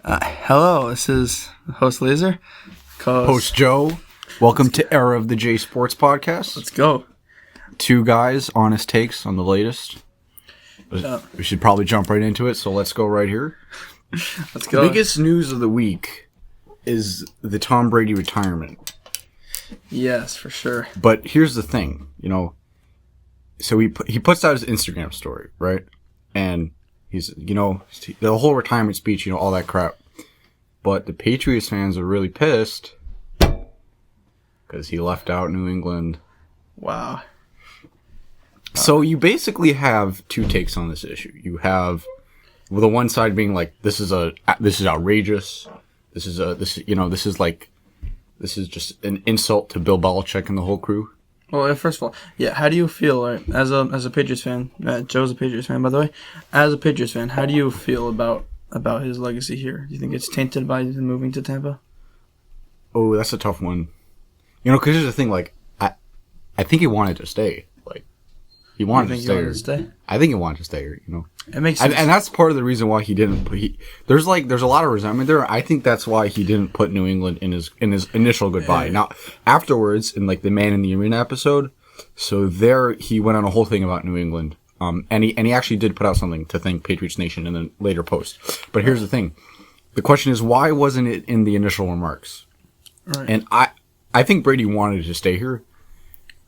Hello, this is host Laser. Host Joe. Welcome to Era of the J Sports Podcast. Let's go. Two guys, honest takes on the latest. We should probably jump right into it, so let's go right here. Let's go. The biggest news of the week is the Tom Brady retirement. Yes, for sure. But here's the thing, so he puts out his Instagram story, right? And he's, the whole retirement speech, all that crap. But the Patriots fans are really pissed because he left out New England. Wow. So you basically have two takes on this issue. You have the one side being like, this is outrageous. This is just an insult to Bill Belichick and the whole crew. Well, first of all, how do you feel, right, as a Patriots fan? Joe's a Patriots fan, by the way. As a Patriots fan, how do you feel about his legacy here? Do you think it's tainted by him moving to Tampa? Oh, that's a tough one. Because here's the thing, I think he wanted to stay. He wanted to stay. I think he wanted to stay here, It makes sense. And that's part of the reason why he didn't. There's a lot of resentment there. I think that's why he didn't put New England in his initial goodbye. Yeah. Now, afterwards, in the Man in the Arena episode, so there he went on a whole thing about New England. And he actually did put out something to thank Patriots Nation in a later post. But here's the thing. The question is, why wasn't it in the initial remarks? Right. And I think Brady wanted to stay here.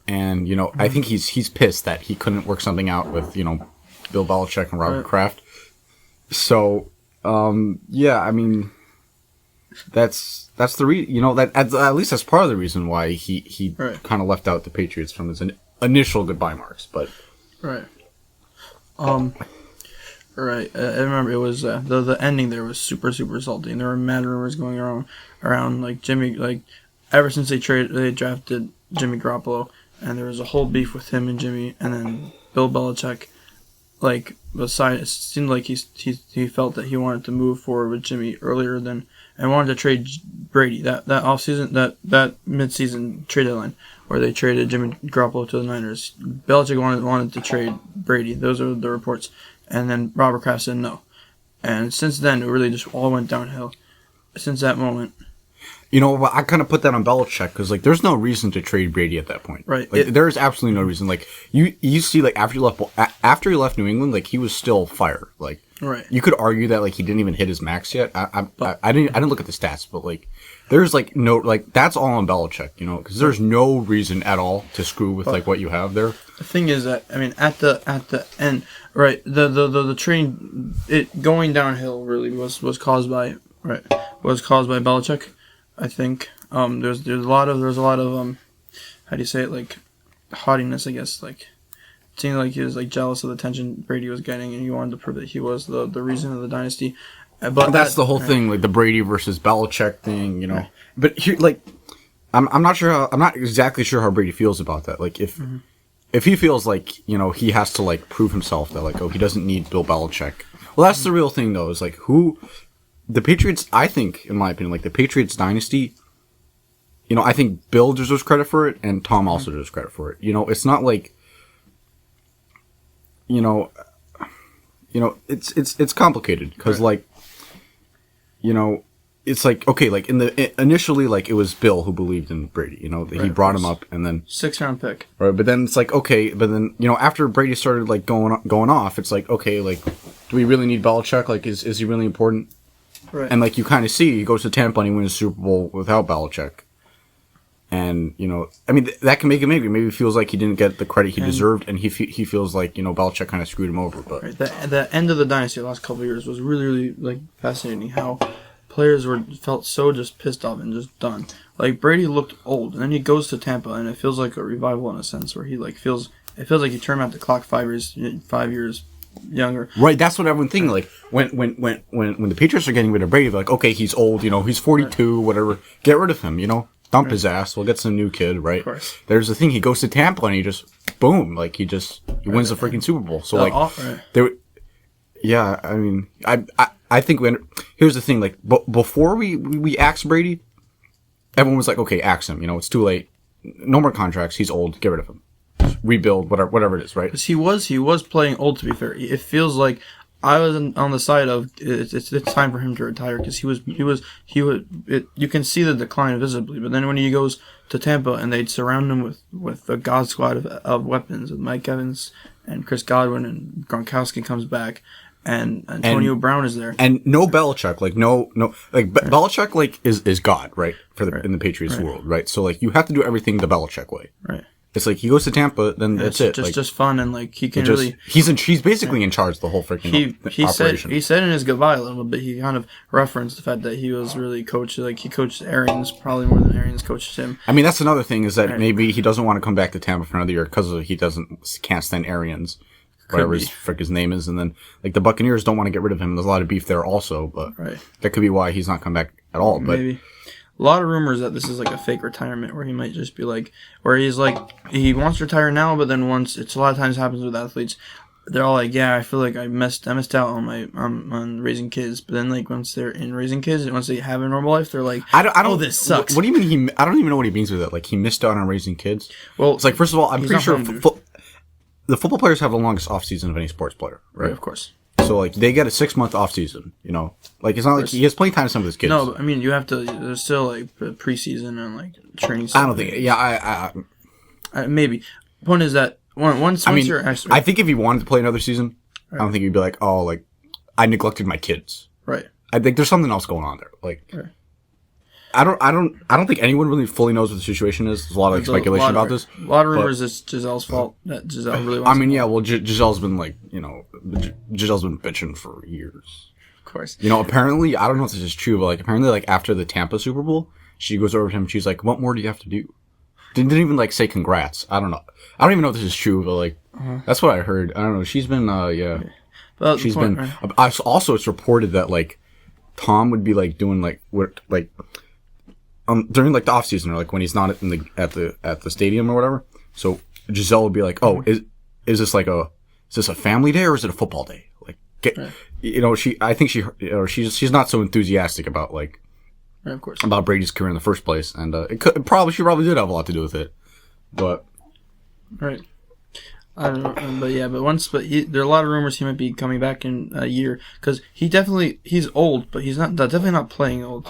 And, I think he's pissed that he couldn't work something out with, Bill Belichick and Robert Kraft. So, that's the reason, that at least that's part of the reason why he kind of left out the Patriots from his initial goodbye marks. But right. Right. I remember it was the ending there was super salty, and there were mad rumors going around like Jimmy, ever since they drafted Jimmy Garoppolo, and there was a whole beef with him and Jimmy, and then Bill Belichick, it seemed like he felt that he wanted to move forward with Jimmy earlier and wanted to trade Brady that offseason, that midseason trade deadline where they traded Jimmy Garoppolo to the Niners. Belichick wanted to trade Brady. Those are the reports. And then Robert Kraft said no. And since then, it really just all went downhill. Since that moment. I kind of put that on Belichick because, there's no reason to trade Brady at that point. Right. There is absolutely no reason. You see, after he left New England, he was still fire. Right. You could argue that, he didn't even hit his max yet. I didn't look at the stats, but, there's, no, that's all on Belichick, because there's no reason at all to screw with, what you have there. The thing is that, at the end, right, the train, it going downhill really was caused by Belichick. I think there's a lot of how do you say it, haughtiness, I guess, it seemed like he was jealous of the attention Brady was getting, and he wanted to prove that he was the reason of the dynasty. But that's the whole thing, the Brady versus Belichick thing, Right. But here, I'm not exactly sure how Brady feels about that. If he feels he has to prove himself that he doesn't need Bill Belichick. Well, that's the real thing though. Is who. The Patriots, I think, in my opinion, the Patriots dynasty, I think Bill deserves credit for it, and Tom also deserves credit for it. It's not it's complicated because it's initially it was Bill who believed in Brady. He brought him up, and then 6th-round pick. Right, but then it's okay, but then after Brady started going off, it's okay, do we really need Belichick? Is he really important? Right. And you kind of see, he goes to Tampa and he wins the Super Bowl without Belichick. And, that can make him angry. Maybe he feels like he didn't get the credit he deserved, and he feels Belichick kind of screwed him over. But right. The end of the dynasty the last couple of years was really, really, fascinating. How players felt so just pissed off and just done. Brady looked old, and then he goes to Tampa, and it feels like a revival in a sense, where he feels like he turned out the clock 5 years younger. Right, that's what everyone thinks. When the Patriots are getting rid of Brady, they're okay, he's old, he's 42, right. Whatever. Get rid of him, dump his ass. We'll get some new kid, right? Of course. There's the thing. He goes to Tampa and he just boom, he wins the freaking Super Bowl. So I think here's the thing. Before we axe Brady, everyone was okay, axe him. It's too late. No more contracts. He's old. Get rid of him. Rebuild, whatever it is, right? Because he was playing old. To be fair, it feels like I was on the side of it's time for him to retire because you can see the decline visibly. But then when he goes to Tampa and they surround him with a god squad of weapons with Mike Evans and Chris Godwin and Gronkowski comes back and Antonio Brown is there and no Belichick Belichick like is God right in the Patriots world right, so like you have to do everything the Belichick way right. It's like he goes to Tampa, then that's it. Just fun, and like he can really. He's basically in charge of the whole freaking operation. He said in his goodbye a little bit. He kind of referenced the fact that he was really coached. Like he coached Arians probably more than Arians coached him. I mean, that's another thing is that maybe he doesn't want to come back to Tampa for another year because he can't stand Arians, whatever his name is, and then like the Buccaneers don't want to get rid of him. There's a lot of beef there also, but that could be why he's not come back at all. But maybe. A lot of rumors that this is like a fake retirement where he might just be like, where he's like, he wants to retire now, but then once, it's a lot of times happens with athletes, they're all like, yeah, I feel like I missed out on raising kids. But then like once they're in raising kids, once they have a normal life, they're like, I don't this sucks. What do you mean I don't even know what he means with that. Like he missed out on raising kids? Well, it's like, first of all, I'm pretty sure the football players have the longest off season of any sports player, right? Of course. So, like, they get a 6-month off season, you know? Like, it's not like he has plenty of time to some of his kids. No, but, I mean, you have to, there's still, like, preseason and, like, training. I don't think, maybe. Point is that, once you're actually... I think if he wanted to play another season, I don't think he'd be like, oh, like, I neglected my kids. Right. I think there's something else going on there. Like, I don't think anyone really fully knows what the situation is. There's a lot of speculation about this. A lot of rumors it's Giselle's fault that Giselle really wants Giselle's been like, you know, Giselle's been bitching for years. Of course. You know, apparently, I don't know if this is true, but like apparently like after the Tampa Super Bowl, she goes over to him, she's like, what more do you have to do? Didn't even like say congrats. I don't know. I don't even know if this is true, but like that's what I heard. I don't know. She's been Well, she's been also it's reported that like Tom would be like doing like what like during like the off season or like when he's not at the stadium or whatever. So Giselle would be like, "Oh, is this a family day or is it a football day?" Like, you know, she's not so enthusiastic about like, of course, about Brady's career in the first place, and she probably did have a lot to do with it, but right. I don't know, but there are a lot of rumors he might be coming back in a year because he's old, but he's definitely not playing old.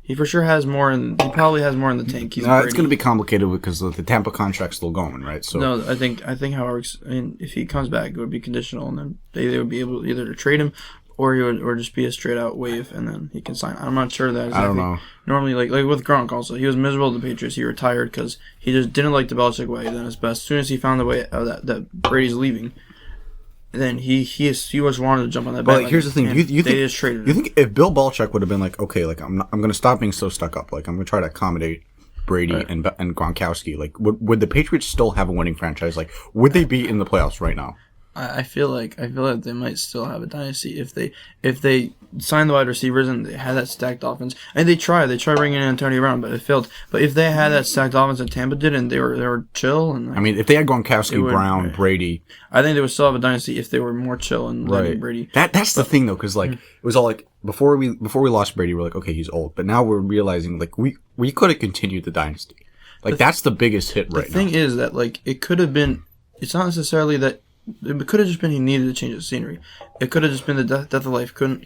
He for sure has more, he probably has more in the tank. It's going to be complicated because the Tampa contract's still going, right? So no, I think how it works. I mean, if he comes back, it would be conditional, and then they would be able either to trade him, or he would, or just be a straight out waive, and then he can sign. I'm not sure that. Exactly. I don't know. Normally, like with Gronk, also he was miserable at the Patriots. He retired because he just didn't like the Belichick way. Then his best. As soon as he found the way that Brady's leaving. Then he was wanted to jump on that. But like, here's the thing: you think if Bill Belichick would have been like, okay, like I'm going to stop being so stuck up, like I'm going to try to accommodate Brady and Gronkowski, like would the Patriots still have a winning franchise? Like would they be in the playoffs right now? I feel like they might still have a dynasty if they sign the wide receivers and they had that stacked offense. And they tried bringing in Antonio Brown, but it failed. But if they had that stacked offense that Tampa did, and they were chill, and like, I mean, if they had Gronkowski, Brown, Brady, I think they would still have a dynasty if they were more chill and letting Brady. That's the thing though, because like it was all like before we lost Brady, we're like, okay, he's old, but now we're realizing like we could have continued the dynasty. Like that's the biggest hit right now. The thing is that like it could have been. It's not necessarily that. It could have just been he needed to change the scenery. It could have just been the death of life. Couldn't.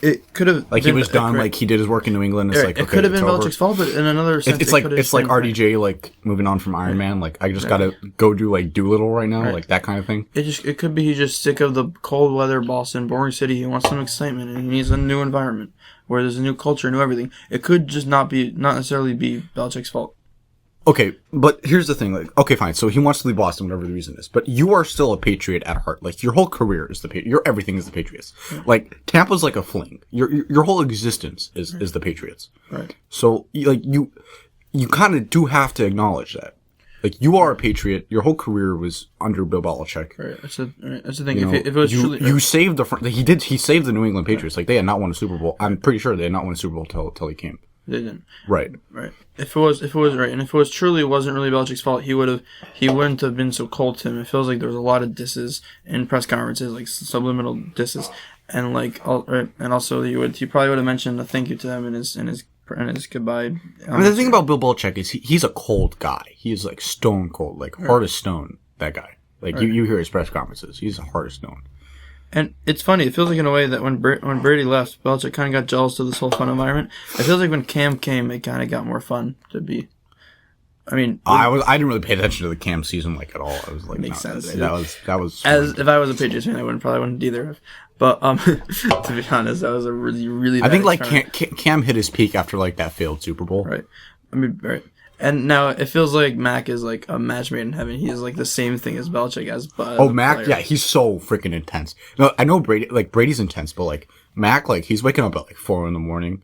It could have like he was done. Like he did his work in New England. It's like it could have been Belichick's fault, but in another sense, it's like RDJ like moving on from Iron Man. Like I just gotta go do like Doolittle right now, like that kind of thing. It could be he's just sick of the cold weather, Boston, boring city. He wants some excitement and he needs a new environment where there's a new culture, new everything. It could just not necessarily be Belichick's fault. Okay, but here's the thing, like, okay, fine, so he wants to leave Boston, whatever the reason is, but you are still a Patriot at heart, like, your whole career is your everything is the Patriots. Like, Tampa's like a fling. Your whole existence is the Patriots. Right. So, you kind of do have to acknowledge that. Like, you are a Patriot, your whole career was under Bill Belichick. Right, that's the thing, if it was truly... You saved he saved the New England Patriots, like, they had not won a Super Bowl. I'm pretty sure they had not won a Super Bowl till he came. They didn't. Right. If it was right, and if it was truly, it wasn't really Belichick's fault, he wouldn't have been so cold to him. It feels like there was a lot of disses in press conferences, like subliminal disses, and also he probably would have mentioned a thank you to them in his goodbye. I mean, the thing about Bill Belichick is he's a cold guy. He is like stone cold, like hard as stone. That guy, like you hear his press conferences, he's hard as stone. And it's funny. It feels like in a way that when Brady left, Belichick kind of got jealous of this whole fun environment. It feels like when Cam came, it kind of got more fun to be. I mean, I didn't really pay attention to the Cam season like at all. I was like, makes sense. That was. As if I was a Patriots fan, I probably wouldn't either. But to be honest, that was a really really. I think like experiment. Cam hit his peak after like that failed Super Bowl. Right. I mean, right. And now it feels like Mac is like a match made in heaven. He is like the same thing as Belichick as. Mac, player. Yeah, he's so freaking intense. No, I know Brady's intense, but like Mac, like he's waking up at like 4 a.m.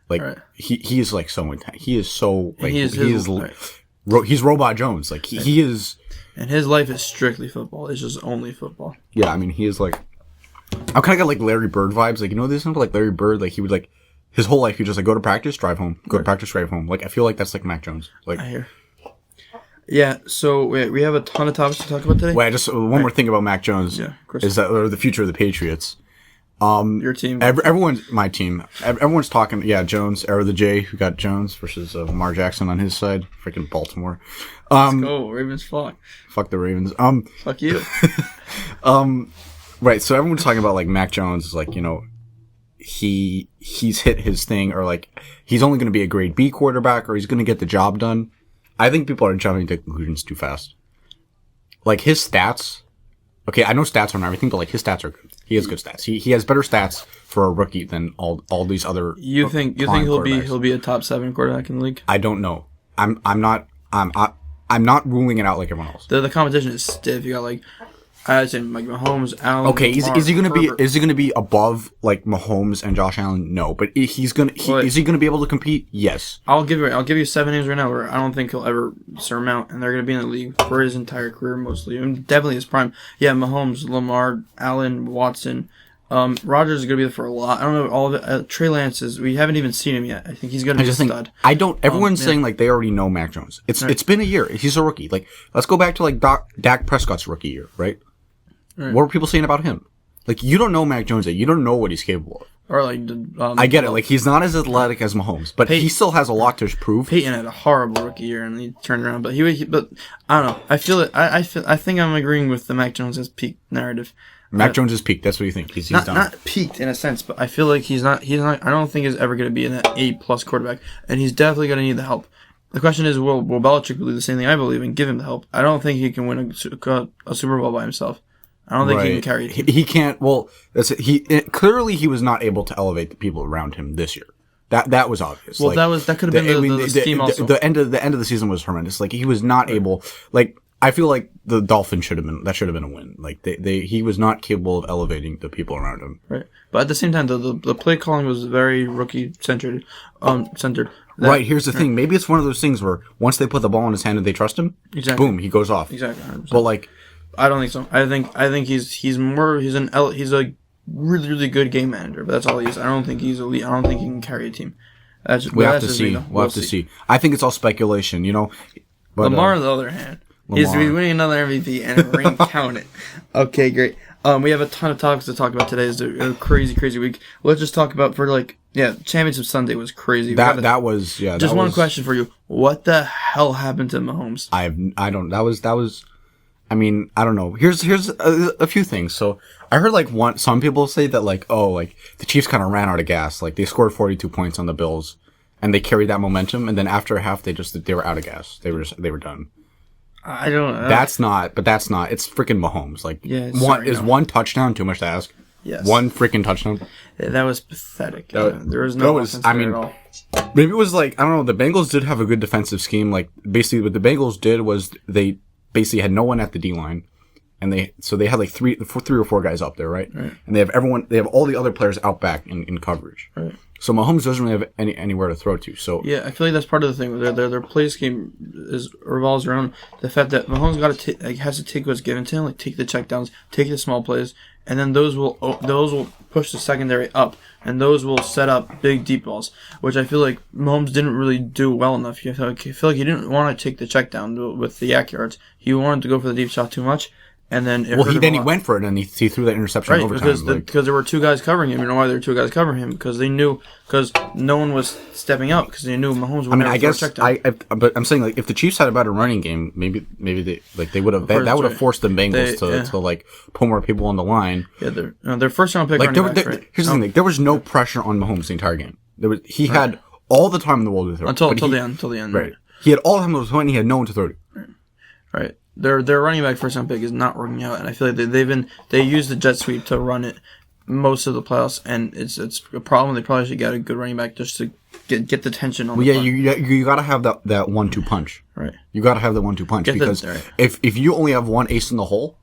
Like right. he is like so intense. He is so like he's Robot Jones. Like he is. And his life is strictly football. It's just only football. Yeah, I mean he is like. I kind of got like Larry Bird vibes. Like there's something like Larry Bird. Like he would like. His whole life, he just like go to practice, drive home. Go to practice, drive home. Like I feel like that's like Mac Jones. Like I hear. Yeah. So we have a ton of topics to talk about today. Wait, just one more thing about Mac Jones. Yeah, is that or the future of the Patriots? Your team. Everyone's my team. Everyone's talking. Yeah, Jones, Era the J, who got Jones versus Lamar Jackson on his side. Freaking Baltimore. Let's go Ravens. Fuck the Ravens. Fuck you. Right. So everyone's talking about like Mac Jones is like he's hit his thing, or like he's only going to be a grade B quarterback, or he's going to get the job done. I think people are jumping to conclusions too fast. Like his stats, okay, I know stats aren't everything, but like his stats are good. He has good stats. He has better stats for a rookie than all these other. You think he'll be a top 7 quarterback in the league? I don't know. I'm not ruling it out like everyone else. The competition is stiff. You got like. I'd say like Mahomes, Allen. Okay, is he gonna be above like Mahomes and Josh Allen? No, but is he gonna be able to compete? Yes. I'll give you 7 names right now where I don't think he'll ever surmount, and they're gonna be in the league for his entire career mostly, and definitely his prime. Yeah, Mahomes, Lamar, Allen, Watson, Rodgers is gonna be there for a lot. I don't know all of it. Trey Lance we haven't even seen him yet. I think he's gonna be a stud. Everyone's saying like they already know Mac Jones. It's been a year. He's a rookie. Like let's go back to like Dak Prescott's rookie year, right? Right. What were people saying about him? Like, you don't know Mac Jones yet. You don't know what he's capable of. Or like, I get it. Like, he's not as athletic as Mahomes, but he still has a lot to prove. Peyton had a horrible rookie year, and he turned around. But but I don't know. I feel it. I think I'm agreeing with the Mac Jones as peak narrative. Mac Jones is peaked. That's what you think. He's done. Not peaked in a sense, but I feel like he's not. I don't think he's ever going to be an A+ quarterback, and he's definitely going to need the help. The question is, will Belichick believe the same thing I believe and give him the help? I don't think he can win a Super Bowl by himself. I don't think he can carry a team. He can't. Well, clearly he was not able to elevate the people around him this year. That was obvious. Well, like, that could have been the scheme also. The end of the season was horrendous. Like he was not able. Like I feel like the Dolphins should have been a win. Like he was not capable of elevating the people around him. Right, but at the same time, the play calling was very rookie centered. Right, here's the thing. Maybe it's one of those things where once they put the ball in his hand and they trust him, boom, he goes off. Exactly. 100%. But like. I don't think so. I think he's a really really good game manager, but that's all he is. I don't think he's elite. I don't think he can carry a team. We'll have to see. We'll have to see. I think it's all speculation, But, Lamar, on the other hand, is winning another MVP and a ring count it. Okay, great. We have a ton of topics to talk about today. It's a crazy week. Let's just talk about Championship Sunday was crazy. Just one question for you: what the hell happened to Mahomes? I don't. That was. I mean, I don't know. Here's a few things. So I heard some people say that the Chiefs kind of ran out of gas. Like they scored 42 points on the Bills, and they carried that momentum. And then after a half, they were out of gas. They were done. I don't know. That's not. It's freaking Mahomes. One touchdown too much to ask? Yes. One freaking touchdown. Yeah, that was pathetic. There was no offense there at all. Maybe it was I don't know. The Bengals did have a good defensive scheme. Like basically, what the Bengals did was they basically had no one at the D line, and they had three or four guys up there, right? And they have all the other players out back in coverage. Right. So Mahomes doesn't really have anywhere to throw to. So yeah, I feel like that's part of the thing. Their play scheme revolves around the fact that Mahomes has to take what's given to him, take the checkdowns, take the small plays, and then those will push the secondary up, and those will set up big deep balls, which I feel like Mahomes didn't really do well enough. I feel like he didn't want to take the check down with the yak yards. He wanted to go for the deep shot too much, and then he went for it and he threw that interception in overtime. Because there were two guys covering him. You know why there were two guys covering him? Because no one was stepping up because they knew Mahomes would never throw a check down. But I'm saying like if the Chiefs had a better running game, maybe they would have that would have forced the Bengals to like put more people on the line. Yeah, their first round pick. Like here's the thing: there was no pressure on Mahomes the entire game. He had all the time in the world to throw until the end. Right. He had all the time to throw, and he had no one to throw to. Right. Their running back first round pick is not working out, and I feel like they used the jet sweep to run it most of the playoffs, and it's a problem. They probably should get a good running back just to get the tension on. You got to have that 1-2 punch. Right. You got to have the 1-2 punch because if you only have one ace in the hole,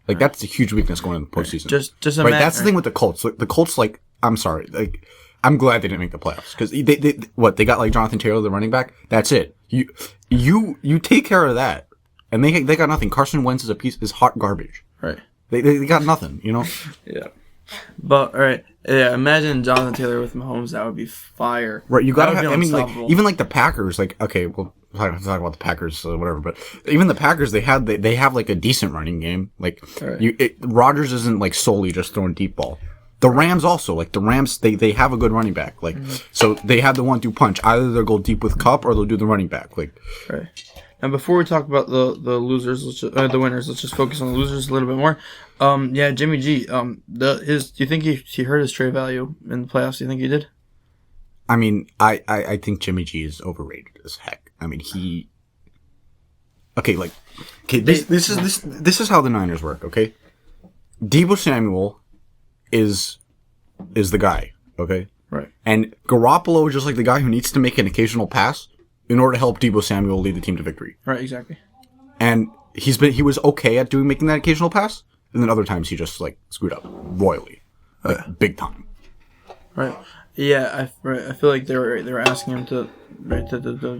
like that's a huge weakness going into the postseason. Just that's the thing with the Colts. Like, the Colts, like I'm sorry, like I'm glad they didn't make the playoffs because they got like Jonathan Taylor, the running back. That's it. You take care of that, and they got nothing. Carson Wentz is hot garbage. Right. They got nothing. You know. Yeah. But all right, yeah. Imagine Jonathan Taylor with Mahomes. That would be fire. Right. You gotta have. I mean, like even like the Packers. Like okay, well, we'll talk about the Packers, whatever. But even the Packers, they have like a decent running game. Like Rodgers isn't like solely just throwing deep ball. The Rams also, like the Rams, they have a good running back. Like so they have the 1-2 punch. Either they'll go deep with Kupp or they'll do the running back. Like right. And before we talk about the losers, the winners, let's just focus on the losers a little bit more. Jimmy G. Do you think he hurt his trade value in the playoffs? Do you think he did? I mean, I think Jimmy G is overrated as heck. I mean, this is how the Niners work. Okay, Deebo Samuel is the guy. Okay, right. And Garoppolo is just like the guy who needs to make an occasional pass in order to help Deebo Samuel lead the team to victory. Right, exactly. And he was okay at making that occasional pass, and then other times he just like screwed up royally, like big time. Right. Yeah, I feel like they were asking him to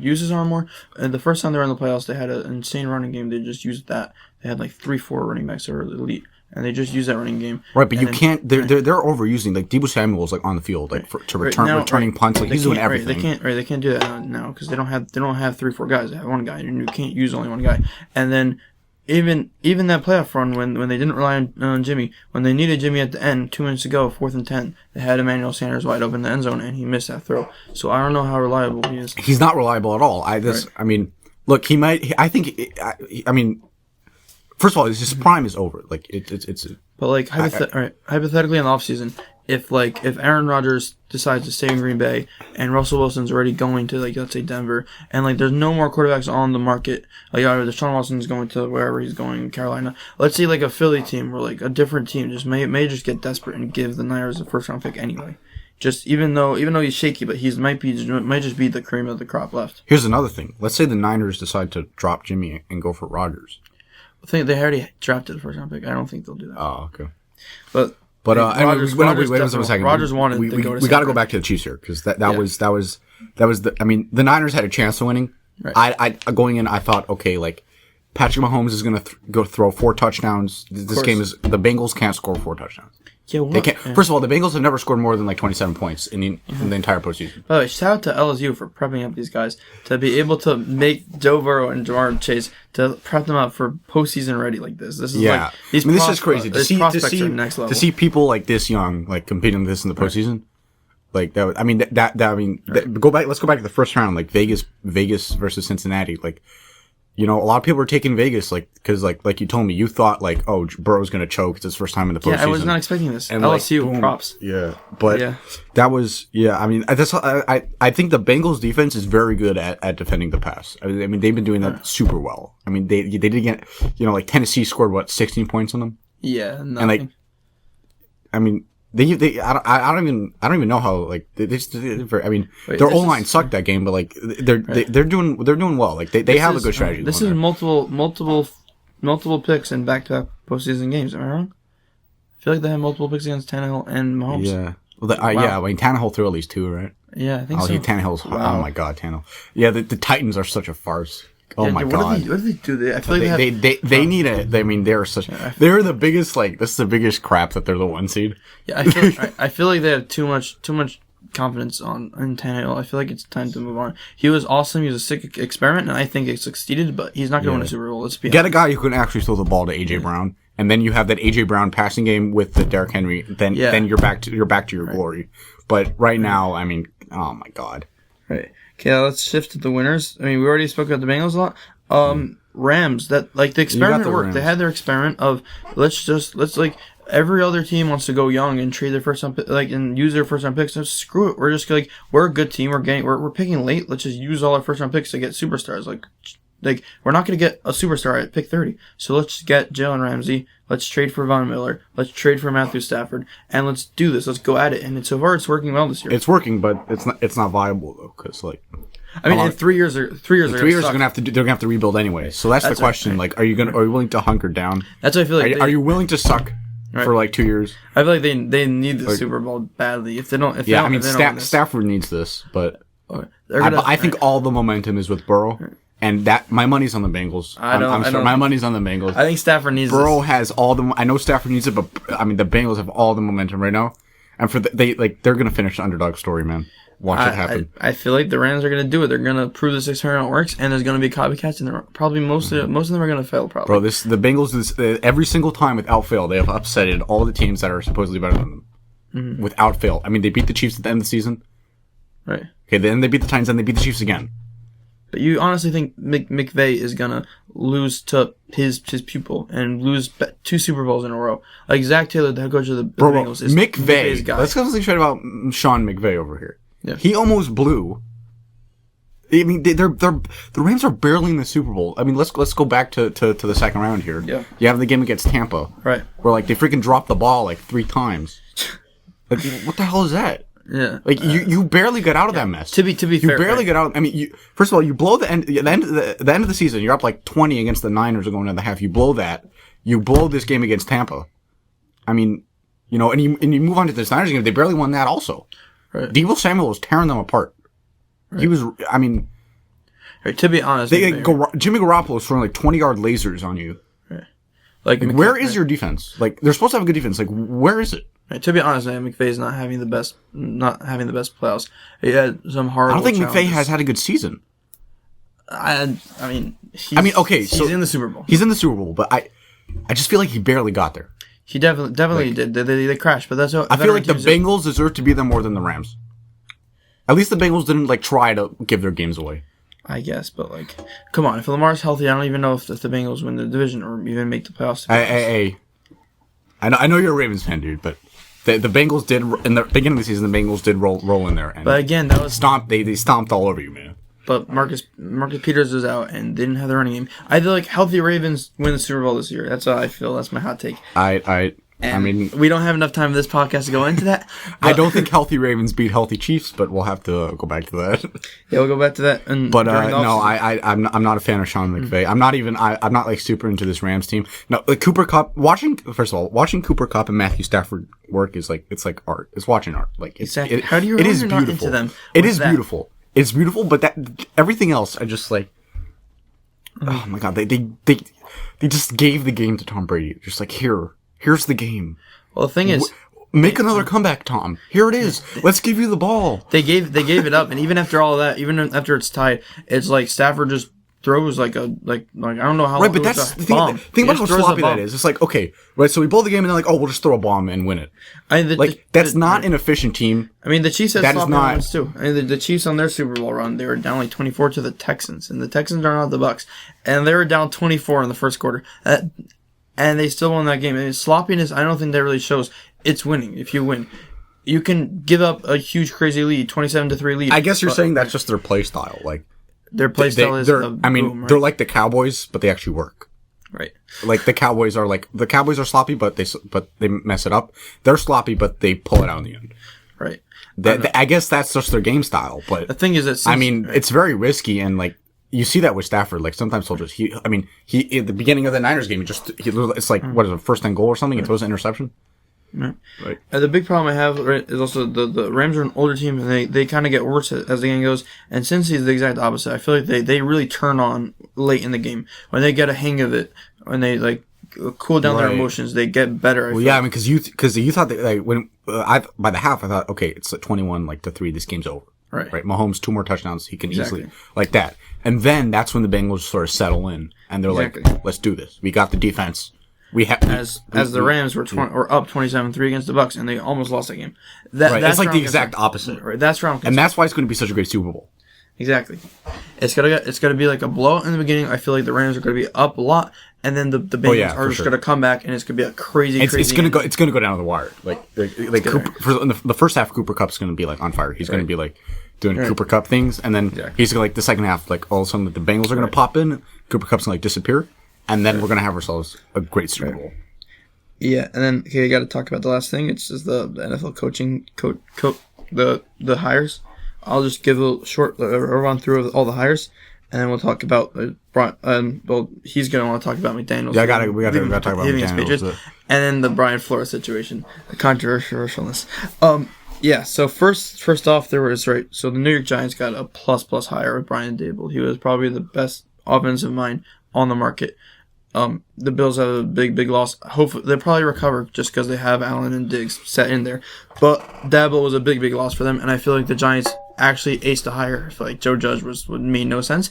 use his arm more. And the first time they were in the playoffs, they had an insane running game. They just used that. They had like 3-4 running backs that were elite. And they just use that running game. Right, but you can't. They're overusing. Like Deebo Samuel's like on the field, like returning punts. Like he's doing everything. They can't do that now because they don't have 3-4 guys. They have one guy, and you can't use only one guy. And then even that playoff run when they didn't rely on Jimmy, when they needed Jimmy at the end, 2 minutes to go, 4th and 10, they had Emmanuel Sanders wide open in the end zone, and he missed that throw. So I don't know how reliable he is. He's not reliable at all. I mean, look, he might. I think. I mean. First of all, his prime is over. Like it's. But like hypothetically in the offseason, if Aaron Rodgers decides to stay in Green Bay and Russell Wilson's already going to like let's say Denver and like there's no more quarterbacks on the market, like Deshaun Watson's going to wherever he's going, Carolina. Let's say like a Philly team or like a different team just may just get desperate and give the Niners a first round pick anyway. Just even though he's shaky, but he might just be the cream of the crop left. Here's another thing. Let's say the Niners decide to drop Jimmy and go for Rodgers. I think they already drafted a first round pick. I don't think they'll do that. Oh, okay. But Rodgers, wait a second. Rodgers wanted to go to. We got to go back to the Chiefs here because that was the. I mean, the Niners had a chance of winning. Right. I going in, I thought, okay, like Patrick Mahomes is going to go throw 4 touchdowns. This game is the Bengals can't score 4 touchdowns. Yeah, they can't. Yeah. First of all, the Bengals have never scored more than like 27 points in the entire postseason. By the way, shout out to LSU for prepping up these guys to be able to make Joe Burrow and Jamar Chase to prep them up for postseason ready like this. This is like this is crazy to see next level. To see people like this young like competing this in the postseason. Like that. I mean go back. Let's go back to the first round. Like Vegas versus Cincinnati. Like. You know, a lot of people are taking Vegas, like, because, like you told me, you thought, like, oh, Burrow's going to choke. It's his first time in the postseason. Yeah, I was not expecting this. And LSU, like, props. Yeah, but that was, I mean, I think the Bengals defense is very good at defending the pass. I mean, they've been doing that super well. I mean, they did get, like, Tennessee scored, 16 points on them? Yeah, nothing. And, like, I mean... I don't even know how like I mean their O-line sucked that game, but like they're doing well. Like they have a good strategy. This is multiple picks in back-to-back postseason games. Am I wrong? I feel like they had multiple picks against Tannehill and Mahomes. Yeah. Well, I mean Tannehill threw at least 2, right? Yeah, I think so. Tannehill's oh my god, Tannehill. Yeah, the Titans are such a farce. Oh my god! What do they do? I feel like they need it. I mean, they're the biggest. Like this is the biggest crap that they're the 1 seed. Yeah, I feel like they have too much confidence on Tannehill. I feel like it's time to move on. He was awesome. He was a sick experiment, and I think it succeeded. But he's not going to win a Super Bowl. Let's be honest. A guy who can actually throw the ball to AJ Brown and then you have that AJ Brown passing game with the Derrick Henry. Then you're back to your glory. But right now, I mean, oh my god. Right. Okay, let's shift to the winners. I mean, we already spoke about the Bengals a lot. Rams, that like the experiment worked. Rams. They had their experiment of let's like every other team wants to go young and trade their first round and use their first round picks. So screw it. We're just we're a good team. We're picking late. Let's just use all our first round picks to get superstars. Like we're not going to get a superstar at pick 30. So let's get Jalen Ramsey. Let's trade for Von Miller. Let's trade for Matthew Stafford, and let's do this. Let's go at it. And so far, it's working well this year. It's working, but it's not viable though, because I mean, in 3 years, they're going to have to they're going to have to rebuild anyway. So that's the question. Right. Like, are you willing to hunker down? That's what I feel like. Are you willing to suck for like 2 years? I feel like they need the Super Bowl badly. If they don't, Stafford needs this, but I think all the momentum is with Burrow. And that my money's on the Bengals. I'm sorry, my money's on the Bengals. I think Stafford needs Burrow has all the. I know Stafford needs it, but I mean the Bengals have all the momentum right now, and they're gonna finish the underdog story, man. Watch it happen. I feel like the Rams are gonna do it. They're gonna prove this experiment works, and there's gonna be copycats, and probably most of them are gonna fail. Probably. Bro, the Bengals every single time without fail they have upsetted all the teams that are supposedly better than them without fail. I mean they beat the Chiefs at the end of the season. Right. Okay, then they beat the Titans, and they beat the Chiefs again. But you honestly think McVay is gonna lose to his pupil and lose 2 Super Bowls in a row? Like Zach Taylor, the head coach of the Bengals, is McVay's guy. Let's go straight about Sean McVay over here. Yeah. He almost blew. I mean, the Rams are barely in the Super Bowl. I mean, let's go back to the second round here. Yeah. You have the game against Tampa, right? Where they freaking dropped the ball 3 times. What the hell is that? Yeah, you barely got out of that mess. To be fair, you barely got out. I mean, first of all, you blow the end of the season. You're up 20 against the Niners going into the half. You blow that. You blow this game against Tampa. I mean, and you move on to this Niners game. They barely won that also. Right. Deebo Samuel was tearing them apart. Right. He was. I mean, right, to be honest, Jimmy Garoppolo was throwing 20-yard lasers on you. Right. Where is your defense? They're supposed to have a good defense. Where is it? Right, to be honest, man, McVay's not having the best playoffs. He had some horrible. I don't think challenges. McVay has had a good season. I mean, he's in the Super Bowl. He's in the Super Bowl, but I just feel like he barely got there. He definitely did. They crashed, but that's what I feel like the Bengals deserve to be there more than the Rams. At least the Bengals didn't try to give their games away. I guess, but come on, if Lamar's healthy, I don't even know if the Bengals win the division or even make the playoffs. Hey. I know you're a Ravens fan, dude, but the Bengals did in the beginning of the season. The Bengals did roll in there, but again, that was they stomped all over you, man. But Marcus Peters was out and didn't have the running game. I feel like healthy Ravens win the Super Bowl this year. That's how I feel. That's my hot take. I mean, we don't have enough time in this podcast to go into that. I don't think healthy Ravens beat healthy Chiefs, but we'll have to go back to that. Yeah, we'll go back to that. But no, I'm not a fan of Sean McVay. I'm not super into this Rams team. No, Cooper Kupp. Watching Cooper Kupp and Matthew Stafford work is it's like art. It's watching art. Exactly. How do you? It is beautiful. It is beautiful. It's beautiful, but that everything else, I just oh my god, they just gave the game to Tom Brady. Just here's the game. Well, the thing is, make another comeback, Tom. Here it is. Let's give you the ball. They gave it up, and even after all that, even after it's tied, it's Stafford just throws I don't know how. Right, but that's the thing. Think about how sloppy that is. It's okay, right? So we blow the game, and then we'll just throw a bomb and win it. That's not an efficient team. I mean, the Chiefs had sloppy moments too. I mean, the Chiefs on their Super Bowl run, they were down 24 to the Texans, and the Texans are not the Bucks, and they were down 24 in the first quarter, and they still won that game. And sloppiness, I don't think that really shows. It's winning. If you win, you can give up a huge, crazy lead, 27-3 lead. I guess you're saying that's just their play style, Their play style is. They're like the Cowboys, but they actually work. Right. The Cowboys are sloppy, but they mess it up. They're sloppy, but they pull it out in the end. Right. I guess that's just their game style. But the thing is that it's very risky, and you see that with Stafford. Sometimes he'll just he at the beginning of the Niners game, what is it, first and goal or something? He throws an interception. Right. The big problem I have is also the Rams are an older team, and they kind of get worse as the game goes. And Cincy is the exact opposite. I feel like they really turn on late in the game when they get a hang of it. When they cool down their emotions, they get better. Because you thought that when by the half I thought, okay, it's 21-3. This game's over. Right. Mahomes 2 more touchdowns. He can easily that. And then that's when the Bengals sort of settle in, and they're let's do this. We got the defense. as the Rams were up 27-3 against the Bucks, and they almost lost that game. Right. It's like the exact opposite. Right. That's where I'm concerned. And that's why it's going to be such a great Super Bowl. Exactly. It's gonna be like a blowout in the beginning. I feel like the Rams are gonna be up a lot, and then the Bengals are just gonna come back, and it's gonna be a crazy. It's gonna go. It's gonna go down to the wire. Like Cooper, in the first half, Cooper Cup's gonna be like on fire. He's gonna be like doing Cooper Cup things, and then he's gonna like the second half, like all of a sudden the Bengals are gonna pop in. Cooper Cup's gonna like disappear, and then we're gonna have ourselves a great Super Bowl. Yeah, and then you got to talk about the last thing. It's just the NFL coaching the hires. I'll just give a short run through of all the hires, and then we'll talk about he's gonna want to talk about McDaniels. Yeah, we got to talk about McDaniels. And then the Brian Flores situation, the controversialness. Yeah. So first off, there was So the New York Giants got a plus hire with Brian Daboll. He was probably the best offensive mind on the market. The Bills have a big loss. Hopefully, they'll probably recover just because they have Allen and Diggs set in there. But Daboll was a big loss for them, and I feel like the Giants actually aced the hire. I feel like Joe Judge would mean no sense.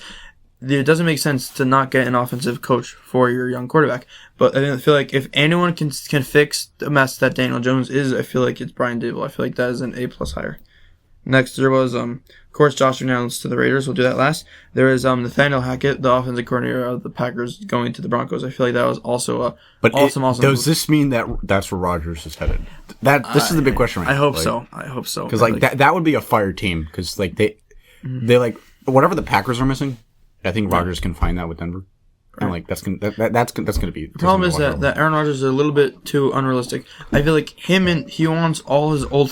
It doesn't make sense to not get an offensive coach for your young quarterback. But I feel like if anyone can fix the mess that Daniel Jones is, I feel like it's Brian Daboll. I feel like that is an A+ hire. Next, there was, of course, Josh McDaniels to the Raiders. We'll do that last. There is Nathaniel Hackett, the offensive coordinator of the Packers, going to the Broncos. I feel like that was also a awesome. Does this mean that that's where Rodgers is headed? This is the big question. Right I hope so. I hope so. Because that would be a fire team. Because they whatever the Packers are missing, I think Rodgers can find that with Denver. And that's gonna be. The problem is that Aaron Rodgers is a little bit too unrealistic. I feel like he wants all his old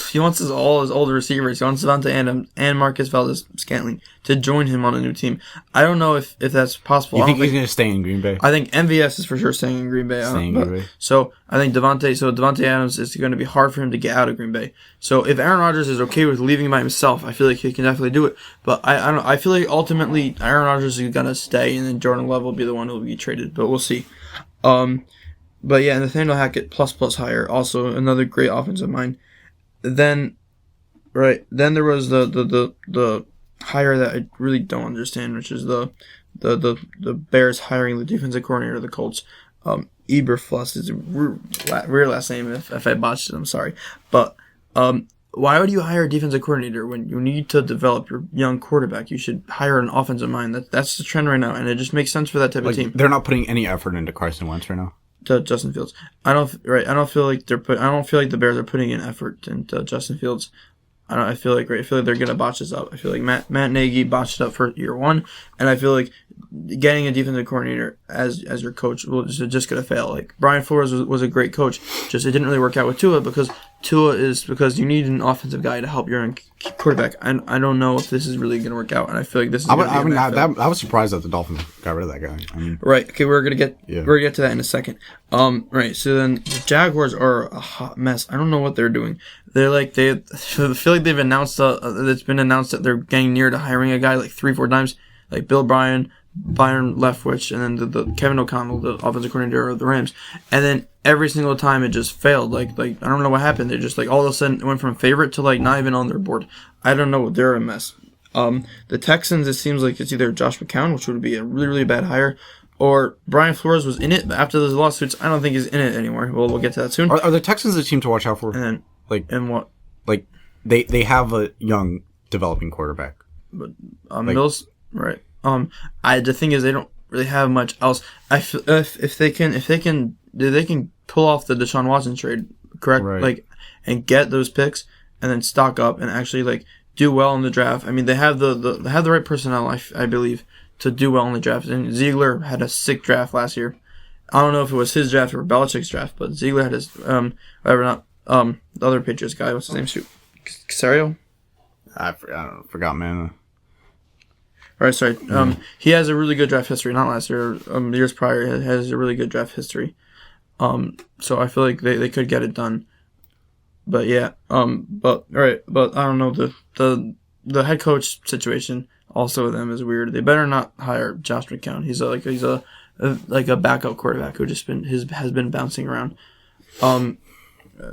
receivers. He wants Devontae Adams and Marcus Valdes-Scantling to join him on a new team. I don't know if that's possible. You think he's gonna stay in Green Bay? I think MVS is for sure staying in Green Bay. So I think Devontae Adams is going to be hard for him to get out of Green Bay. So if Aaron Rodgers is okay with leaving by himself, I feel like he can definitely do it. But I don't. I feel like ultimately Aaron Rodgers is gonna stay, and then Jordan Love will be the one who will be traded. But we'll see. But yeah, Nathaniel Hackett plus hire, also another great offensive mind. Then there was the hire that I really don't understand, which is the Bears hiring the defensive coordinator of the Colts. Eberflus is a weird last name. If I botched it, I'm sorry. But why would you hire a defensive coordinator when you need to develop your young quarterback? You should hire an offensive mind. That's the trend right now, and it just makes sense for that type of team. They're not putting any effort into Carson Wentz right now. To Justin Fields, I don't feel like the Bears are putting in effort into Justin Fields. I feel like they're gonna botch this up. I feel like Matt Nagy botched it up for year one, and I feel like getting a defensive coordinator as your coach is just gonna fail. Like Brian Flores was a great coach, just it didn't really work out with Tua because you need an offensive guy to help your quarterback. I don't know if this is really gonna work out, and I feel like this is. I was surprised that the Dolphins got rid of that guy. Right. Okay, we're gonna get to that in a second. Right. So then the Jaguars are a hot mess. I don't know what they're doing. They're I feel like they've announced it's been announced that they're getting near to hiring a guy like 3-4 times, like Bill Byron Leftwich, and then the Kevin O'Connell, the offensive coordinator of the Rams, and then every single time it just failed. Like I don't know what happened. They just all of a sudden went from favorite to not even on their board. I don't know. They're a mess. The Texans, it seems like it's either Josh McCown, which would be a really, really bad hire, or Brian Flores was in it, but after those lawsuits, I don't think he's in it anymore. We'll get to that soon. Are the Texans a team to watch out for? And then, and what? Like they have a young developing quarterback. But Mills, right? The thing is they don't really have much else. I feel if they can pull off the Deshaun Watson trade, correct? Right. And get those picks and then stock up and actually do well in the draft. I mean, they have the right personnel, I believe, to do well in the draft. And Ziegler had a sick draft last year. I don't know if it was his draft or Belichick's draft, but Ziegler had his the other Patriots guy. What's his name? Shoot, Casario. I forgot, man. Right, sorry. He has a really good draft history. Not last year, years prior, he has a really good draft history. So I feel like they could get it done. But yeah, but I don't know, the head coach situation also with them is weird. They better not hire Josh McCown. He's a backup quarterback who has been bouncing around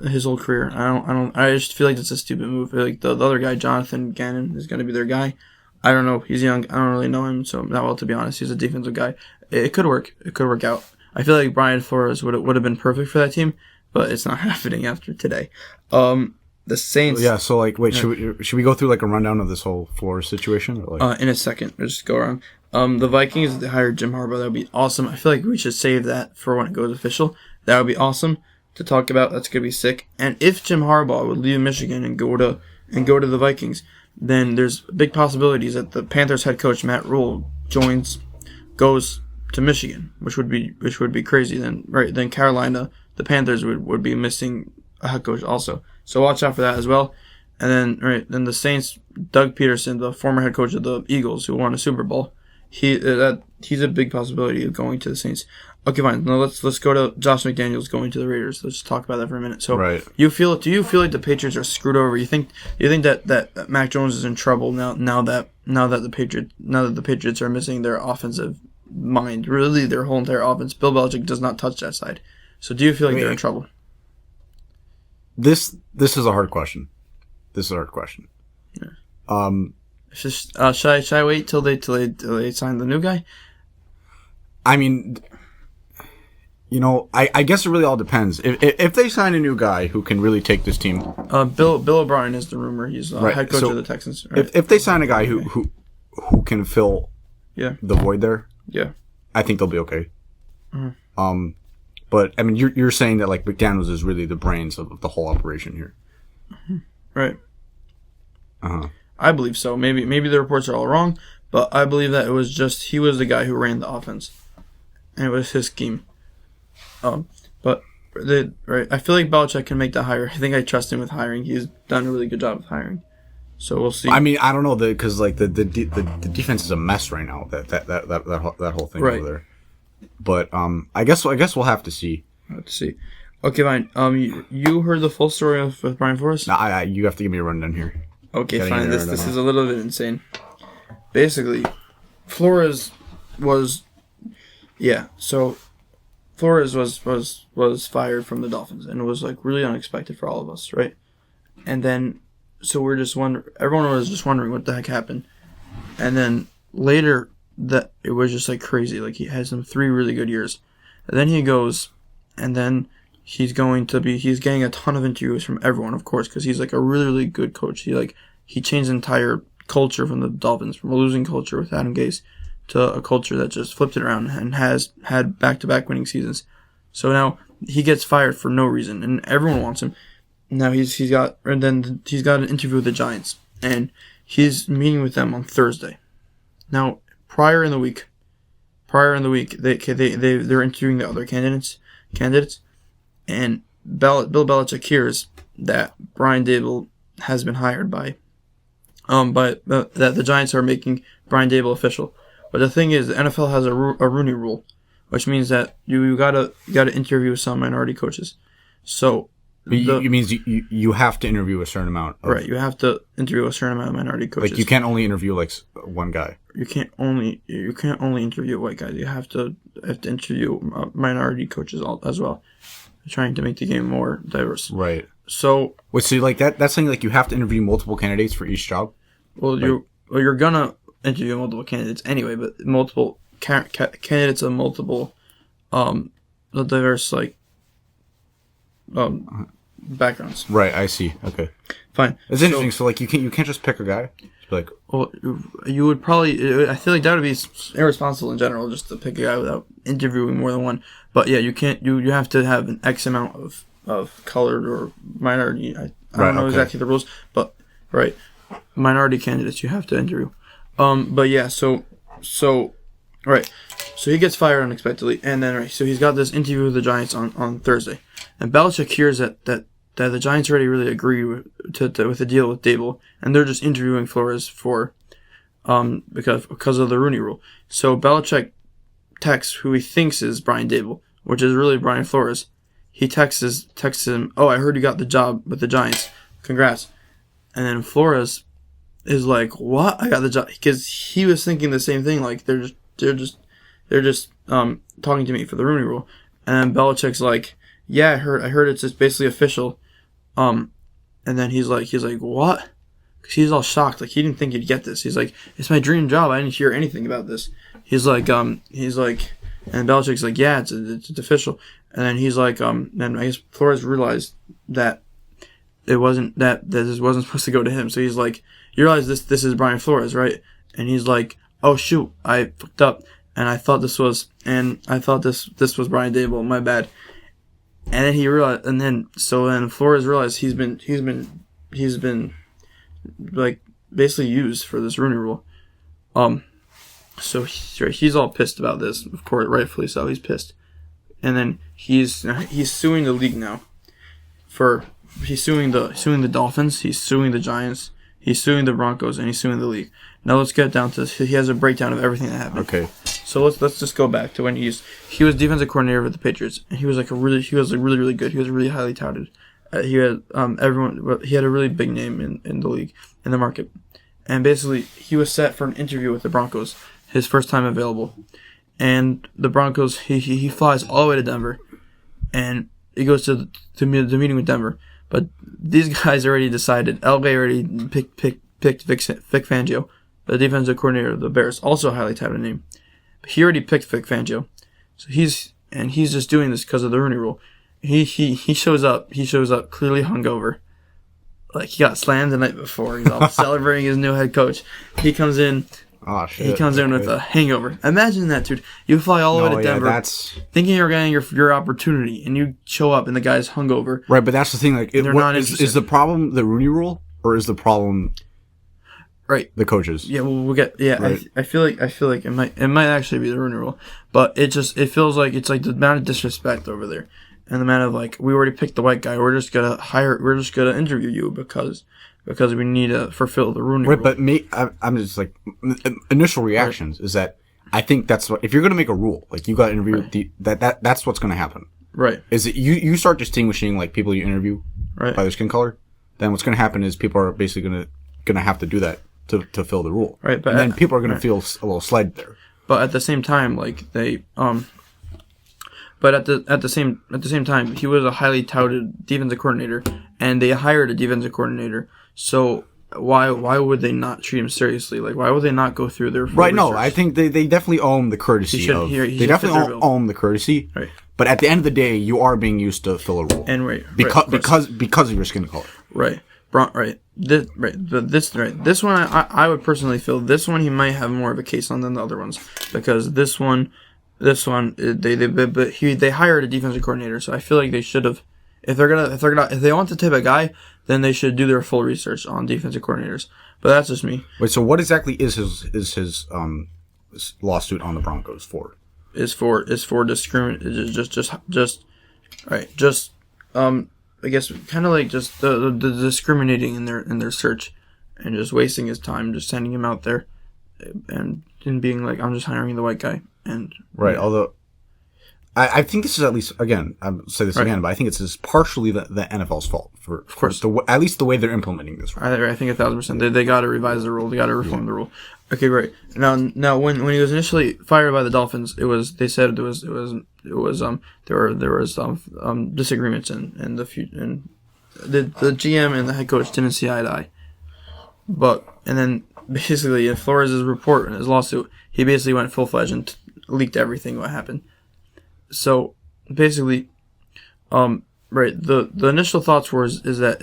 his whole career. I just feel like it's a stupid move. Like the other guy, Jonathan Gannon, is going to be their guy. I don't know. He's young. I don't really know him so that well, to be honest. He's a defensive guy. It could work. It could work out. I feel like Brian Flores would have been perfect for that team, but it's not happening after today. The Saints. Yeah. So like, wait, should we go through like a rundown of this whole Flores situation? Or like? In a second, we'll just go around. The Vikings, they hired Jim Harbaugh. That would be awesome. I feel like we should save that for when it goes official. That would be awesome to talk about. That's gonna be sick. And if Jim Harbaugh would leave Michigan and go to the Vikings, then there's big possibilities that the Panthers head coach Matt Rule goes to Michigan, which would be crazy. Then Carolina, the Panthers would be missing a head coach also. So watch out for that as well. And then the Saints, Doug Peterson, the former head coach of the Eagles who won a Super Bowl, he's a big possibility of going to the Saints. Okay, fine. Now let's go to Josh McDaniels going to the Raiders. Let's talk about that for a minute. So, right. Do you feel like the Patriots are screwed over? You think that Mac Jones is in trouble now that the Patriots are missing their offensive mind, really their whole entire offense. Bill Belichick does not touch that side. So, do you feel like they're in trouble? This is a hard question. Yeah. It's just should I wait till they sign the new guy? I mean, I guess it really all depends. If they sign a new guy who can really take this team, Bill O'Brien is the rumor. He's head coach of the Texans. Right? If they sign a guy who can fill the void there, I think they'll be okay. Mm-hmm. But I mean, you're saying that like McDaniels is really the brains of the whole operation here, mm-hmm. Right? Uh-huh. I believe so. Maybe the reports are all wrong, but I believe that it was just he was the guy who ran the offense, and it was his scheme. But I feel like Belichick can make that hire. I think I trust him with hiring. He's done a really good job with hiring. So we'll see. I mean, I don't know because like the defense is a mess right now. That whole thing over there. But I guess we'll have to see. Okay, fine. You heard the full story of Brian Flores? No, you have to give me a rundown here. Okay, fine. This is a little bit insane. Basically, Flores was fired from the Dolphins, and it was like really unexpected for all of us, right? And then so everyone was just wondering what the heck happened. And then later that it was just like crazy. Like he had some 3 really good years. And then he goes, and then he's getting a ton of interviews from everyone, of course, because he's like a really, really good coach. He changed the entire culture from the Dolphins, from a losing culture with Adam Gase to a culture that just flipped it around and has had back-to-back winning seasons. So now he gets fired for no reason, and everyone wants him. Now he's got an interview with the Giants, and he's meeting with them on Thursday. Now, prior in the week, they're interviewing the other candidates, and Bill Belichick hears that Brian Dable has been hired that the Giants are making Brian Dable official. But the thing is, the NFL has a Rooney Rule, which means that you gotta interview some minority coaches. So it means you have to interview a certain amount. Right, you have to interview a certain amount of minority coaches. Like you can't only interview like one guy. You can't only interview white guys. You have to interview minority coaches as well, trying to make the game more diverse. Right. So like that's saying like you have to interview multiple candidates for each job. Well, you're gonna interview multiple candidates anyway, but multiple candidates of multiple diverse backgrounds. Right, I see. Okay, fine. It's interesting. So like you can't just pick a guy. Like, well, you would probably. I feel like that would be irresponsible in general, just to pick a guy without interviewing more than one. But yeah, you can't. You have to have an X amount of colored or minority. I don't know exactly the rules, but minority candidates you have to interview. But yeah, so he gets fired unexpectedly, and then so he's got this interview with the Giants on Thursday, and Belichick hears that the Giants already really agree with the deal with Dable, and they're just interviewing Flores for because of the Rooney Rule. So Belichick texts who he thinks is Brian Dable, which is really Brian Flores. He texts him, "Oh, I heard you got the job with the Giants. Congrats." And then Flores is like, "What? I got the job?" Because he was thinking the same thing. Like they're just talking to me for the Rooney Rule. And then Belichick's like, "Yeah, I heard it's just basically official." And then he's like, "What?" Because he's all shocked. Like he didn't think he'd get this. He's like, "It's my dream job. I didn't hear anything about this." He's like, And Belichick's like, yeah, it's official. And then he's like, and I guess Flores realized that it wasn't that this wasn't supposed to go to him. So he's like, you realize this is Brian Flores, right? And he's like, oh shoot, I fucked up, and I thought this was Brian Daboll. My bad. And then he realized, and then Flores realized he's been like basically used for this Rooney Rule. So he's all pissed about this. Of course, rightfully so. He's pissed, and then he's suing the league now. He's suing the Dolphins. He's suing the Giants. He's suing the Broncos, and he's suing the league. Now let's get down to this. He has a breakdown of everything that happened. Okay. So let's just go back to when he was defensive coordinator with the Patriots, and he was really good. He was really highly touted. He had He had a really big name in the league, in the market, and basically he was set for an interview with the Broncos, his first time available, and the Broncos he flies all the way to Denver, and he goes to the meeting with Denver, but these guys already decided. Elway already picked Vic Fangio, the defensive coordinator of the Bears, also a highly touted name. But he already picked Vic Fangio, so he's just doing this because of the Rooney Rule. He shows up clearly hungover, like he got slammed the night before. He's all celebrating his new head coach. He comes in. Oh shit! He comes in with a hangover. Imagine that, dude. You fly all the way to Denver, thinking you're getting your opportunity, and you show up and the guy's hungover. Right, but that's the thing. Like, is the problem the Rooney Rule, or is the problem right the coaches? Yeah, well, we'll get. Yeah, right. I feel like it might actually be the Rooney Rule, but it feels like it's like the amount of disrespect over there, and the amount of like, we already picked the white guy. We're just gonna interview you because we need to fulfill the Rooney Rule. But I'm just like, initial reactions is that I think that's what, if you're going to make a rule, like you got to interview that's what's going to happen. Right. Is it you start distinguishing like people you interview by their skin color, then what's going to happen is people are basically going to have to do that to fill the rule. Right. But and then people are going to feel a little slighted there. But at the same time, like but at the same time, he was a highly touted defensive coordinator, and they hired a defensive coordinator. So why would they not treat him seriously? Like, why would they not go through their full research? No, I think they definitely own the courtesy they definitely own the courtesy. Right. But at the end of the day, you are being used to fill a rule. And because of your skin color. Right. This one I would personally feel this one he might have more of a case on than the other ones, because this one they hired a defensive coordinator, so I feel like they should have, if they want the type of guy, then they should do their full research on defensive coordinators. But that's just me. Wait, so what exactly is his lawsuit on the Broncos for? Is for discriminate, I guess kind of like just the discriminating in their search, and just wasting his time, just sending him out there, and being like, I'm just hiring the white guy. And right, although I think this is, at least, again, I'll say this again, but I think it's just partially the NFL's fault for at least the way they're implementing this rule. I think 1,000%. They got to revise the rule. They got to reform the rule. Okay, great. Now when he was initially fired by the Dolphins, there was disagreements and the GM and the head coach didn't see eye to eye. And then basically in Flores' report and his lawsuit, he basically went full-fledged and leaked everything what happened. So basically, the initial thoughts was that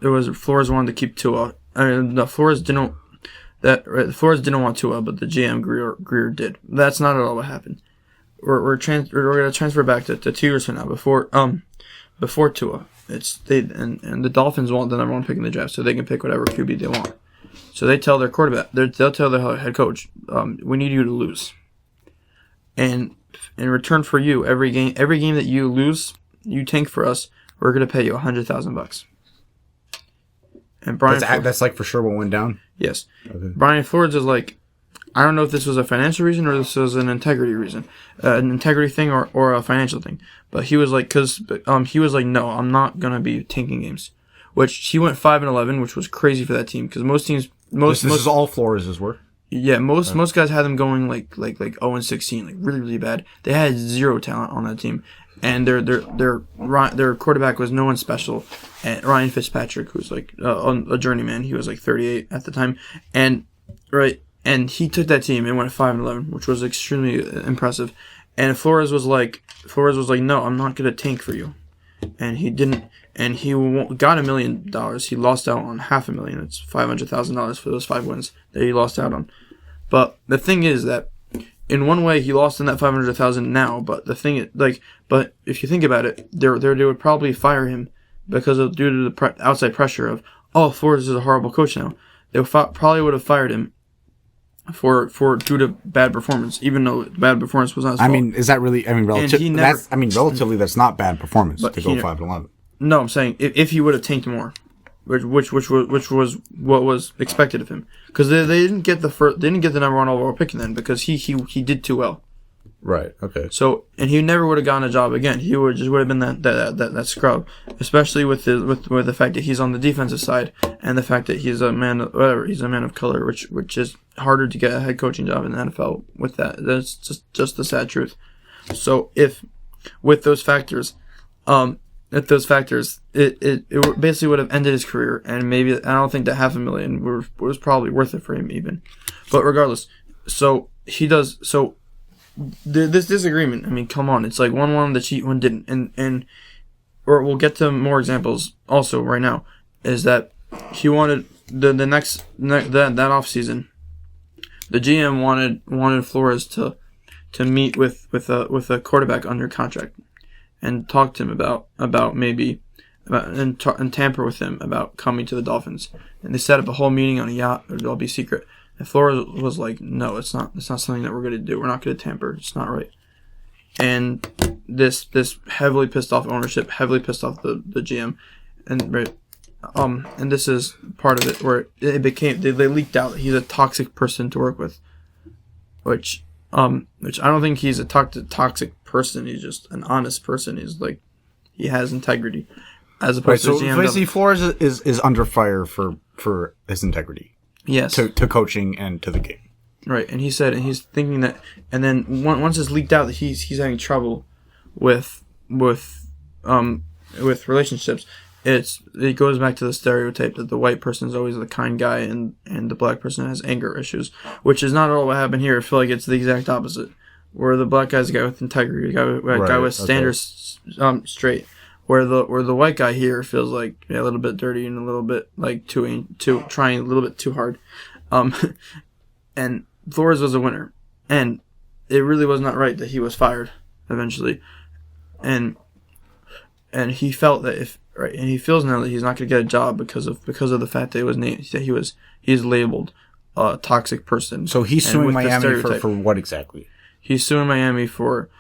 it was Flores wanted to keep Tua. I mean, no, Flores didn't want Tua, but the GM Greer did. That's not at all what happened. We're gonna transfer back to 2 years from now, before Tua. And the Dolphins want the number one pick in the draft, so they can pick whatever QB they want. So they tell their quarterback, they'll tell their head coach, we need you to lose. And in return for you, every game that you lose, you tank for us, we're gonna pay you $100,000. And that's like for sure what went down. Yes. Okay. Brian Flores is like, I don't know if this was a financial reason or this was an integrity reason, an integrity thing or a financial thing. But he was like, no, I'm not gonna be tanking games. Which he went 5-11, which was crazy for that team, because most teams, this is all Flores' work. Yeah, most guys had them going like 0-16, like really really bad. They had zero talent on that team, and their quarterback was no one special. And Ryan Fitzpatrick, who's like a journeyman, he was like 38 at the time, and he took that team and went 5-11, which was extremely impressive. And Flores was like, no, I'm not gonna tank for you, and he didn't. And he got $1 million. He lost out on $500,000. It's $500,000 for those 5 wins that he lost out on. But the thing is that, in one way, he lost in that $500,000 now. But the thing is, but if you think about it, they would probably fire him due to the outside pressure of, oh, Flores is a horrible coach now. They probably would have fired him for due to bad performance, even though bad performance was not his fault. I mean, is that really? I mean, relatively, that's not bad performance to go 5-11. No, I'm saying if he would have tanked more, which was what was expected of him, because they didn't get the number 1 overall pick then because he did too well. Right. Okay. So and he never would have gotten a job again. He would have been that scrub, especially with the fact that he's on the defensive side and the fact that he's a man of color, which is harder to get a head coaching job in the NFL. With that's just the sad truth. So if with those factors, it basically would have ended his career, and maybe I don't think that $500,000 was probably worth it for him even. But regardless, so he does. So this disagreement, I mean, come on, it's like one wanted to cheat, one didn't, and or we'll get to more examples also right now. Is that he wanted that off season, the GM wanted Flores to meet with a quarterback under contract and talk to him about and tamper with him about coming to the Dolphins. And they set up a whole meeting on a yacht. It'll all be secret. And Flores was like, no, it's not something that we're going to do. We're not going to tamper. It's not right. And this heavily pissed off ownership, heavily pissed off the GM. And this is part of it where it became, they leaked out that he's a toxic person to work with. Which I don't think he's a toxic person. He's just an honest person. He's like, he has integrity, as opposed to GM. So basically, Flores is under fire for his integrity. Yes. To coaching and to the game. Right, and he said, and he's thinking that, and then once it's leaked out that he's having trouble with relationships, it goes back to the stereotype that the white person is always the kind guy and the black person has anger issues, which is not at all what happened here. I feel like it's the exact opposite, where the black guy's a guy with integrity, a guy with standards straight, where the white guy here feels like a little bit dirty and a little bit like too trying a little bit too hard, and Flores was a winner, and it really was not right that he was fired eventually, and he felt that and he feels now that he's not going to get a job because of the fact that it was named that he's labeled a toxic person. So he's suing Miami for what exactly? He's suing Miami for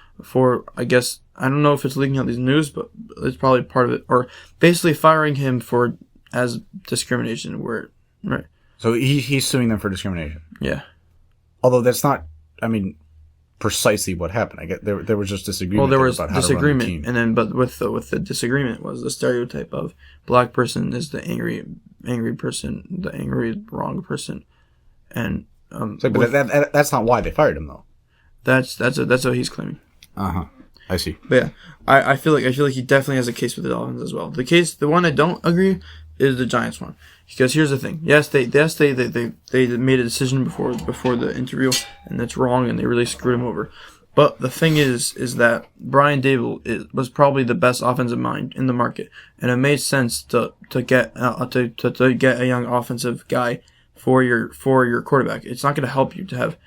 I guess, I don't know if it's leaking out these news, but it's probably part of it, or basically firing him as discrimination. Right. So he's suing them for discrimination. Yeah. Although that's not, I mean, precisely what happened. I get there was just disagreement. Well, there was about how disagreement, to run the team. and then but with the disagreement was the stereotype of black person is the angry person, the angry wrong person, and but that's not why they fired him though. That's what he's claiming. I see. But yeah, I feel like he definitely has a case with the Dolphins as well. The one I don't agree is the Giants one, because here's the thing. Yes, they made a decision before the interview, and that's wrong, and they really screwed him over. But the thing is that Brian Daboll was probably the best offensive mind in the market, and it made sense to get a young offensive guy for your quarterback. It's not going to help you to have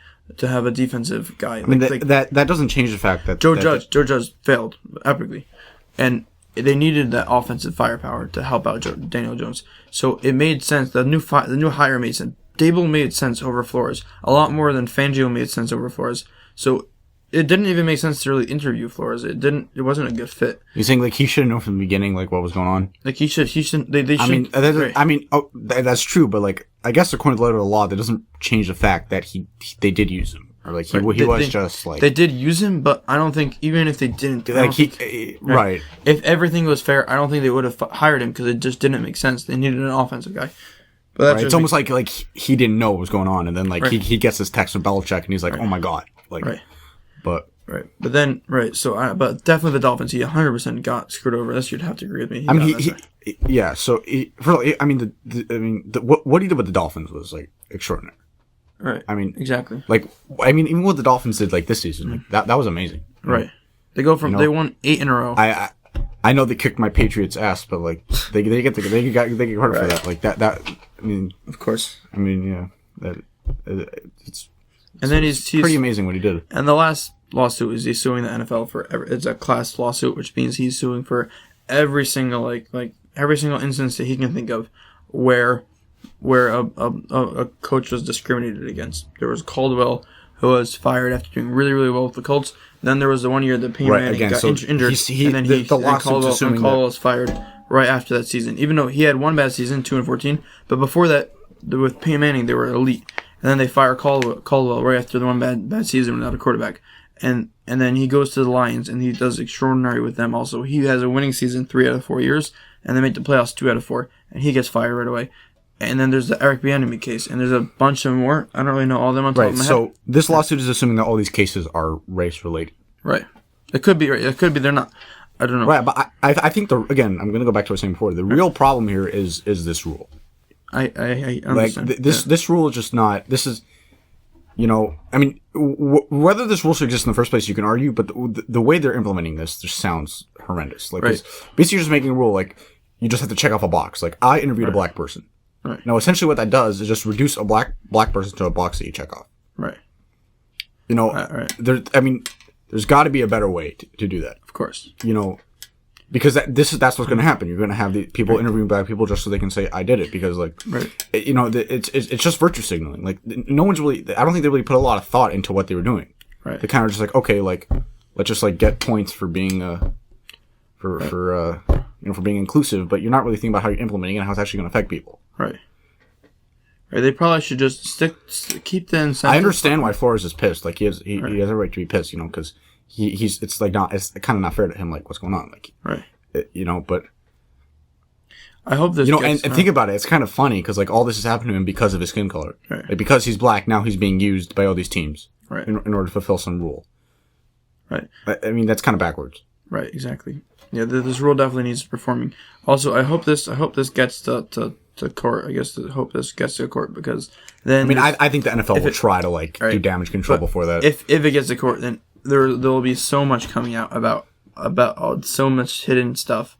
a defensive guy. I mean, that doesn't change the fact that Joe Judge failed epically, and they needed that offensive firepower to help out Daniel Jones. So it made sense. The new hire made sense. Daboll made sense over Flores a lot more than Fangio made sense over Flores. So it didn't even make sense to really interview Flores. It wasn't a good fit. You think like he should have known from the beginning like what was going on? Like he should. They should. I mean, that's true, but like I guess according to the letter of the law, that doesn't change the fact that they did use him. Or like he was just like they did use him, but I don't think even if they didn't, right. If everything was fair, I don't think they would have hired him because it just didn't make sense. They needed an offensive guy. But that's it's almost like he didn't know what was going on, and then like he gets this text from Belichick, and he's like, oh my god, like, but then but definitely the Dolphins, he 100% got screwed over. This you'd have to agree with me. I mean, yeah. So what he did with the Dolphins was like extraordinary. Right. I mean, exactly. Like, I mean, even what the Dolphins did like this season, like, that was amazing. Right. They go from they won 8 in a row. I know they kicked my Patriots ass, but like they get credit for that. Like that. I mean, of course. I mean, yeah. It's And then he's pretty amazing what he did. And the last lawsuit is he's suing the NFL for it's a class lawsuit, which means he's suing for every single like every single instance that he can think of where a coach was discriminated against. There was Caldwell, who was fired after doing really, really well with the Colts. Then there was the one year that Peyton Manning got injured, and then Caldwell was fired right after that season. Even though he had one bad season, 2-14, but before that, with Peyton Manning, they were elite. And then they fire Caldwell right after the one bad season without a quarterback. And then he goes to the Lions, and he does extraordinary with them also. He has a winning season 3 out of 4 years, and they make the playoffs 2 out of 4, and he gets fired right away. And then there's the Eric Bieniemy case, and there's a bunch of more. I don't really know all of them on top of my head. So this lawsuit is assuming that all these cases are race-related. Right. It could be. Right. It could be. They're not. I don't know. Right, but I think again, I'm going to go back to what I was saying before. The real problem here is this rule. I understand. Like this rule is just not. This is, I mean, whether this rule should exist in the first place, you can argue, but the way they're implementing this just sounds horrendous. Like, basically, you're just making a rule like you just have to check off a box. Like, I interviewed a black person. Right. Now, essentially, what that does is just reduce a black person to a box that you check off. Right. There's got to be a better way to do that. Of course. Because that's what's going to happen. You're going to have the people interviewing black people just so they can say I did it because it's just virtue signaling. Like no one's really. I don't think they really put a lot of thought into what they were doing. Right. They kind of just like okay, like let's just like get points for being for being inclusive, but you're not really thinking about how you're implementing it and how it's actually going to affect people. Right. Right. They probably should just keep the incentive. I understand why Flores is pissed. Like he has a right to be pissed. Because. It's kind of not fair to him, like, what's going on, like, right. But I hope this, and think about it, it's kind of funny, because, like, all this has happened to him because of his skin color. Right. Like, because he's black, now he's being used by all these teams. Right. In order to fulfill some rule. Right. I mean, that's kind of backwards. Right, exactly. Yeah, this rule definitely needs performing. Also, I hope this gets to court. I guess I hope this gets to court, because then... I mean, I think the NFL will try to, do damage control before that. If it gets to court, then... There will be so much coming out about so much hidden stuff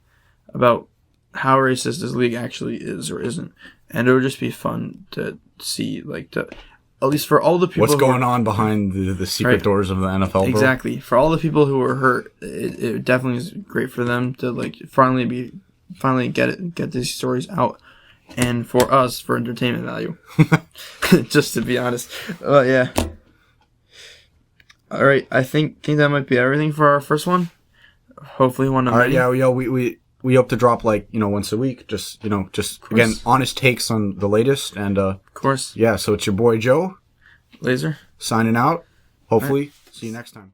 about how racist this league actually is or isn't, and it would just be fun to see, at least for all the people what's going on behind the secret doors of the NFL. Bro. Exactly, for all the people who were hurt, it definitely is great for them to finally get these stories out, and for us for entertainment value, just to be honest. Yeah. All right, I think that might be everything for our first one. Hopefully, one of many. All right, yeah, we hope to drop once a week. Just again, honest takes on the latest, and of course, yeah. So it's your boy Joe, Laser, signing out. Hopefully, see you next time.